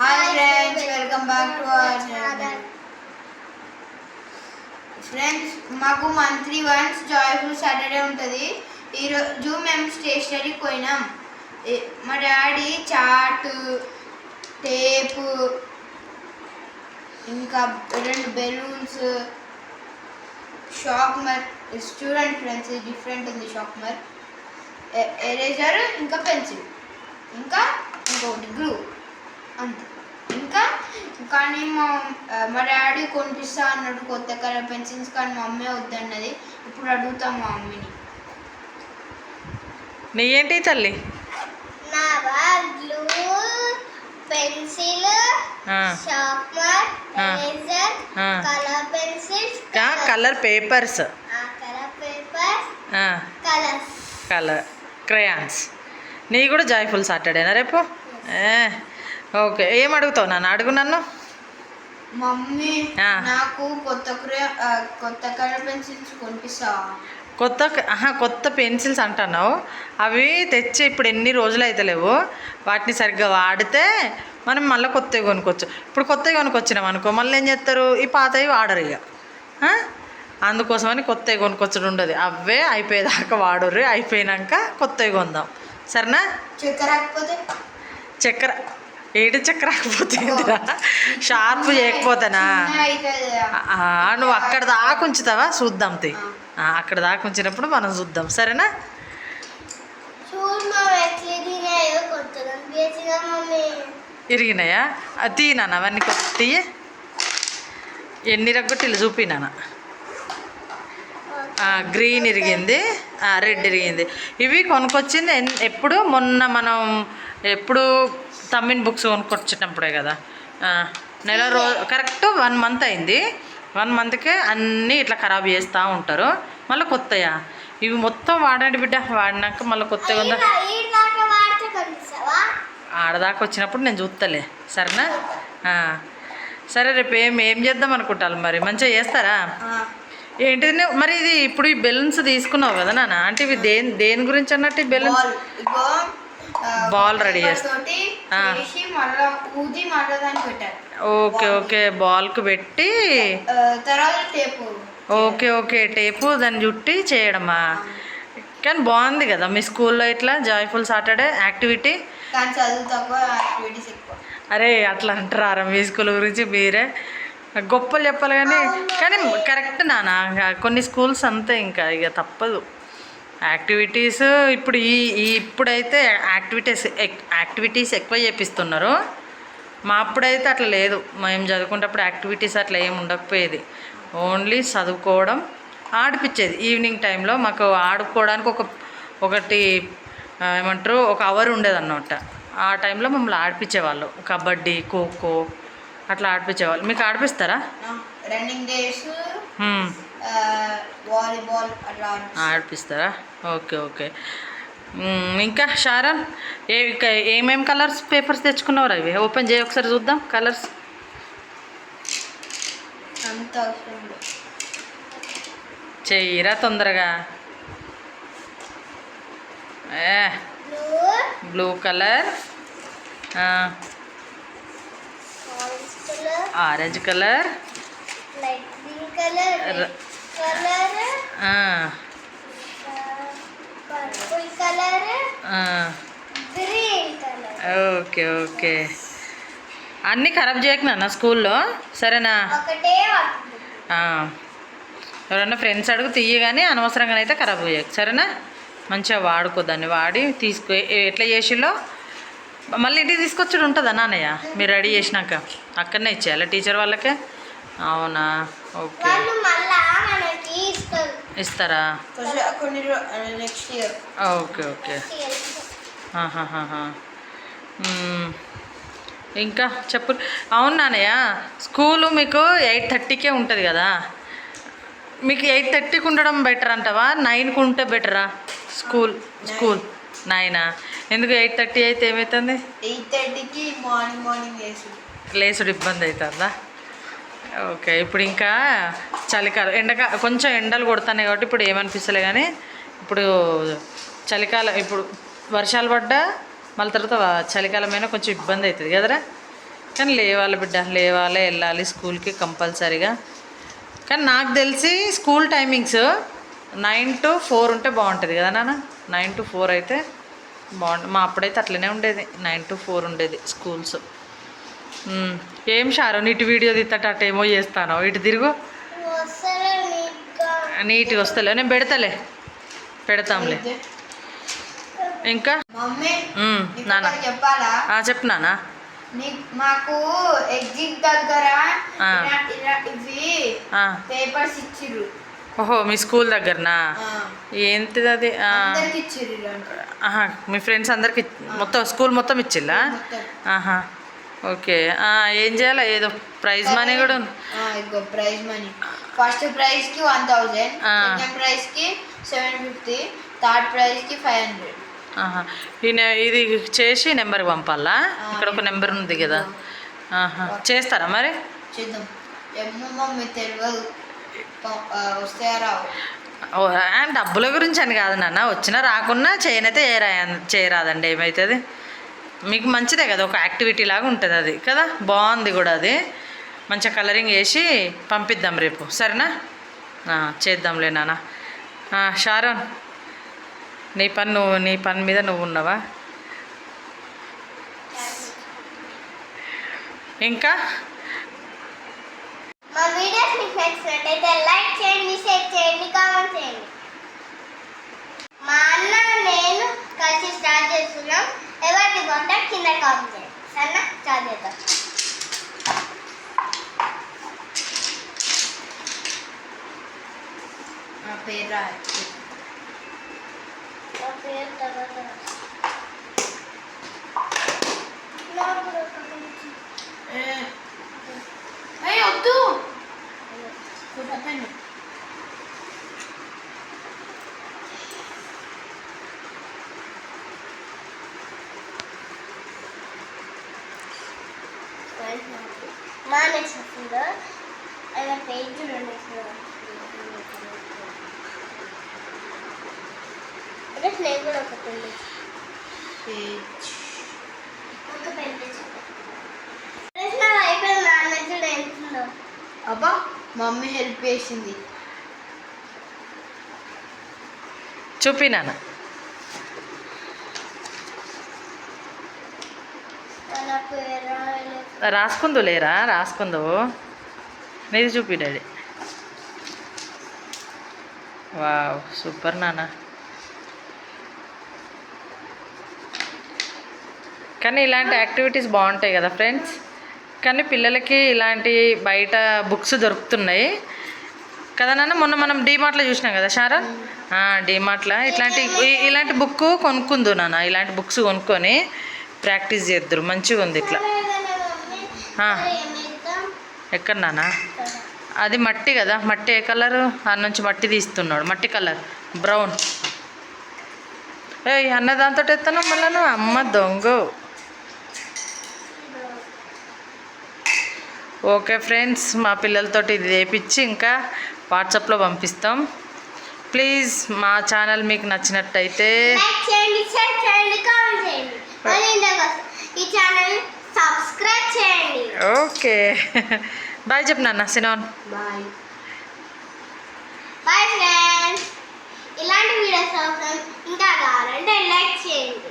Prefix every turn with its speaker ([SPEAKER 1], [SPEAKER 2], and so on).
[SPEAKER 1] Hi friends, welcome back to our channel. Friends, మాకు monthly once joyful Saturday ఉంటుంది. ఈరోజు మేము స్టేషనరీకి పోయినాం. మా డాడీ చార్ట్, టేపు, ఇంకా 2 బెలూన్స్, షార్ప్నర్. చూడండి ఫ్రెండ్స్, డిఫరెంట్ ఉంది షార్ప్నర్, ఎరేజర్, ఇంకా పెన్సిల్, ఇంకా ఇంకొకటి గ్లూ, అంతే. ఇంకా కానీ మా డాడీ కొనిపిస్తా అన్నాడు కొత్త కలర్ పెన్సిల్స్, కానీ మా అమ్మే వద్దన్నది. ఇప్పుడు అడుగుతాం మా మమ్మీని.
[SPEAKER 2] నీ ఏంటి తల్లి?
[SPEAKER 3] Glue, pencil, sharpener, eraser, colour pencils,
[SPEAKER 2] colour papers, colour crayons. నీ కూడా జాయ్ఫుల్ సాటర్డేనా రేపు? ఓకే, ఏం అడుగుతావు నాన్న? అడుగు నన్ను.
[SPEAKER 1] మమ్మీ, నాకు కొత్త కలర్ పెన్సిల్స్ కొనిపిస్తావా?
[SPEAKER 2] కొత్త పెన్సిల్స్ అంటున్నావు. అవి తెచ్చి ఇప్పుడు ఎన్ని రోజులు అయితే లేవు. వాటిని సరిగ్గా వాడితే మనం మళ్ళీ కొత్తవి కొనుక్కోవచ్చు. ఇప్పుడు కొత్తవి కొనుక్కొచ్చినాం అనుకో, మళ్ళీ ఏం చేస్తారు, ఈ పాతవి వాడరు ఇక. అందుకోసమని కొత్తవి కొనుక్కొచ్చడం ఉండదు. అవే అయిపోయేదాకా వాడరు, అయిపోయినాక కొత్తవి కొందాం, సరేనా? చక్కెర ఏడు చక్కెర రాకపోతే షార్ప్ చేయకపోతేనా? నువ్వు అక్కడ దాకా ఉంచుతావా? చూద్దాం తీ. అక్కడ దాకా ఉంచినప్పుడు మనం చూద్దాం, సరేనా? ఇరిగినాయా? తీనా అవన్నీ కొత్త ఎన్ని రగ్గొట్టిలు చూపినానా? గ్రీన్ ఇరిగింది, రెడ్ ఇరిగింది. ఇవి కొనుక్కొచ్చింది ఎప్పుడు? మొన్న మనం ఎప్పుడు తమ్మిన్ బుక్స్ కొనుక్కొచ్చేటప్పుడే కదా. నెల రోజు కరెక్ట్ 1 మంత్ అయింది. 1 మంత్కే అన్నీ ఇట్లా ఖరాబ్ చేస్తూ ఉంటారు. మళ్ళీ కొత్తయా? ఇవి మొత్తం వాడండి బిడ్డ, వాడినాక మళ్ళీ కొత్తగా ఉందా? ఆడదాకా వచ్చినప్పుడు నేను చూస్తలే, సరేనా? సరే, రేపు ఏం చేద్దాం అనుకుంటాను మరి? మంచిగా చేస్తారా? ఏంటిది మరి? ఇది ఇప్పుడు ఈ బెలూన్స్ తీసుకున్నావు కదా నాన్న, అంటే ఇవి దేని గురించి అన్నట్టు? ఈ బెలూన్స్ బాల్ రెడీ చేస్తా. ఓకే ఓకే, బాల్కు పెట్టి ఓకే టేపు దాన్ని చుట్టి చేయడమా? కానీ బాగుంది కదా మీ స్కూల్లో ఇట్లా జాయ్ఫుల్ సాటర్డే యాక్టివిటీ. అరే అట్లా అంటారా మీ స్కూల్ గురించి? మీరే గొప్పలు చెప్పాలి కానీ కరెక్ట్ నాన్న. కొన్ని స్కూల్స్ అంతే, ఇంకా ఇక తప్పదు. యాక్టివిటీస్ ఇప్పుడు ఇప్పుడైతే యాక్టివిటీస్ ఎక్కువ చేపిస్తున్నారు. మా అప్పుడైతే అట్లా లేదు. మేము చదువుకునేటప్పుడు యాక్టివిటీస్ అట్లా ఏమి ఉండకపోయేది. ఓన్లీ చదువుకోవడం, ఆడిపించేది. ఈవినింగ్ టైంలో మాకు ఆడుకోవడానికి ఒకటి ఏమంటారు, ఒక అవర్ ఉండేదన్నమాట. ఆ టైంలో మమ్మల్ని ఆడిపించేవాళ్ళు. కబడ్డీ, ఖోఖో అట్లా ఆడిపించేవాళ్ళు. మీకు ఆడిపిస్తారా? ఆడిపిస్తారా? ఓకే. ఇంకా షారన్, ఏమేమి కలర్స్ పేపర్స్ తెచ్చుకున్నావు? అవి ఓపెన్ చేయి ఒకసారి చూద్దాం. కలర్స్ చెయ్యిరా తొందరగా. Blue colour, orange colour, okay. అన్నీ ఖరాబ్ చేయకు స్కూల్లో, సరేనా? ఎవరన్నా ఫ్రెండ్స్ అడుగు తీయ, కానీ అనవసరంగానైతే ఖరాబ్ చేయకు, సరేనా? మంచిగా వాడుకో, దాన్ని వాడి తీసుకో. ఎట్లా చేసిలో మళ్ళీ ఇంటికి తీసుకొచ్చుడు ఉంటుందా నాన్నయ్య? మీరు రెడీ చేసినాక అక్కడనే ఇచ్చేయాలా టీచర్ వాళ్ళకే? అవునా? ఓకే, ఇస్తారా? ఓకే. ఇంకా చెప్పు. అవును నాన్నయ్య, స్కూలు మీకు 8:30కే ఉంటుంది కదా. మీకు 8:30కి ఉండడం బెటర్ అంటావా, 9కి ఉంటే బెటరా? స్కూల్ 9. ఎందుకు 8:30 అయితే ఏమవుతుంది?
[SPEAKER 1] 8:30కి మార్నింగ్
[SPEAKER 2] లేసుడు ఇబ్బంది అవుతుందా? ఓకే. ఇప్పుడు ఇంకా చలికాలం, కొంచెం ఎండలు కొడుతున్నాయి కాబట్టి ఇప్పుడు ఏమనిపిస్తలే, కానీ ఇప్పుడు చలికాలం, ఇప్పుడు వర్షాలు పడ్డా మళ్ళీ తర్వాత చలికాలమైనా కొంచెం ఇబ్బంది అవుతుంది కదరా. కానీ లేవాలి బిడ్డ, లేవాలి, వెళ్ళాలి స్కూల్కి కంపల్సరీగా. కానీ నాకు తెలిసి స్కూల్ టైమింగ్స్ 9 to 4 ఉంటే బాగుంటుంది కదా నాన్న. 9 to 4 అయితే బాగుంటుంది. మా అప్పుడైతే అట్లనే ఉండేది, 9 to 4 ఉండేది స్కూల్స్. ఏం షారో ఇటు వీడియో తీస్తట ఏమో చేస్తాను, ఇటు తిరుగు. నీట్గా వస్తలే, నేను పెడతాంలే. ఇంకా
[SPEAKER 1] మమ్మీ
[SPEAKER 2] నాన్న
[SPEAKER 1] చెప్పాలా?
[SPEAKER 2] చెప్పు నాన్న.
[SPEAKER 1] మాకు ఎగ్జిట్ దగ్గర ఇవి పేపర్స్ ఇచ్చిర్రు.
[SPEAKER 2] ఓహో మీ స్కూల్ దగ్గరనా? ఏంటిది అది? మీ ఫ్రెండ్స్ అందరికి మొత్తం స్కూల్ మొత్తం ఇచ్చిల్లా? ఆహా ఓకే. ఏం చేయాలి? ఏదో ప్రైజ్ మనీ కూడా
[SPEAKER 1] ప్రైజ్ మనీ. ఫస్ట్ ప్రైజ్కి 1000, సెకండ్ ప్రైజ్కి 750, థర్డ్ ప్రైజ్కి 500.
[SPEAKER 2] ఇది చేసి నెంబర్కి పంపాలా? ఇక్కడ ఒక నెంబర్ ఉంది కదా. చేస్తారా మరి?
[SPEAKER 1] చేద్దాం. మమ్మీ తెలియదు వస్తే రావు.
[SPEAKER 2] డబ్బుల గురించి అని కాదు నాన్న, వచ్చినా రాకున్నా చేయనైతే చేయరాదండి. ఏమవుతుంది? మీకు మంచిదే కదా, ఒక యాక్టివిటీ లాగా ఉంటుంది అది కదా. బాగుంది కూడా అది. మంచిగా కలరింగ్ వేసి పంపిద్దాం రేపు, సరేనా? చేద్దాంలే నాన్న. షారోన్ నీ పని మీద నువ్వు ఉన్నావా? ఇంకా
[SPEAKER 3] మా వీడియోస్ మీకు నచ్చినట్టయితే లైక్ చేయండి, షేర్ చేయండి, కామెంట్ చేయండి. మా అన్న నేను కలిసి స్టార్ట్ చేస్తున్నాం. ఎవరిది కాంటాక్ట్ కింద కామెంట్ చేయండి, సరేనా? స్టార్ట్ చేద్దాం.
[SPEAKER 1] పేరు
[SPEAKER 3] తర్వాత
[SPEAKER 1] వద్దు.
[SPEAKER 3] మా నెక్స్ట్ వస్తుందో ఆయన పేజ్ నేను కూడా ఒక పెళ్ళి అయిపోయింది. నా మెచ్చుడు ఎంతుందో.
[SPEAKER 1] అబ్బా మమ్మీ హెల్ప్ చేసింది.
[SPEAKER 2] చూపినానా? రాసుకుందు లేరా? రాసుకుందు. నీది చూపి డాడీ. వావ్ సూపర్ నాన్న. కానీ ఇలాంటి యాక్టివిటీస్ బాగుంటాయి కదా ఫ్రెండ్స్. కానీ పిల్లలకి ఇలాంటి బయట బుక్స్ దొరుకుతున్నాయి కదా నాన్న. మొన్న మనం డీమార్ట్లో చూసినాం కదా షారన్. డీమార్ట్లో ఇలాంటి బుక్ కొనుక్కుందు నాన్న. ఇలాంటి బుక్స్ కొనుక్కొని ప్రాక్టీస్ చేద్దరు, మంచిగా ఉంది ఇట్లా. ఎక్కడ నాన్న? అది మట్టి కదా. మట్టి ఏ కలరు? దాని నుంచి మట్టి తీస్తున్నాడు, మట్టి కలర్ బ్రౌన్. అన్న దాంతో ఎత్తాను మళ్ళీ. అమ్మ దొంగ. ఓకే ఫ్రెండ్స్, మా పిల్లలతోటి ఇది వేయించి ఇంకా వాట్సాప్లో పంపిస్తాం. ప్లీజ్ మా ఛానల్ మీకు నచ్చినట్టయితే ఓకే బాయ్ చెప్పు నాన్న. సినోన్
[SPEAKER 1] బాయ్.
[SPEAKER 3] Bye friends. ఇలాంటి వీడియోస్ ఇంకా కావాలంటే లైక్ చేయండి.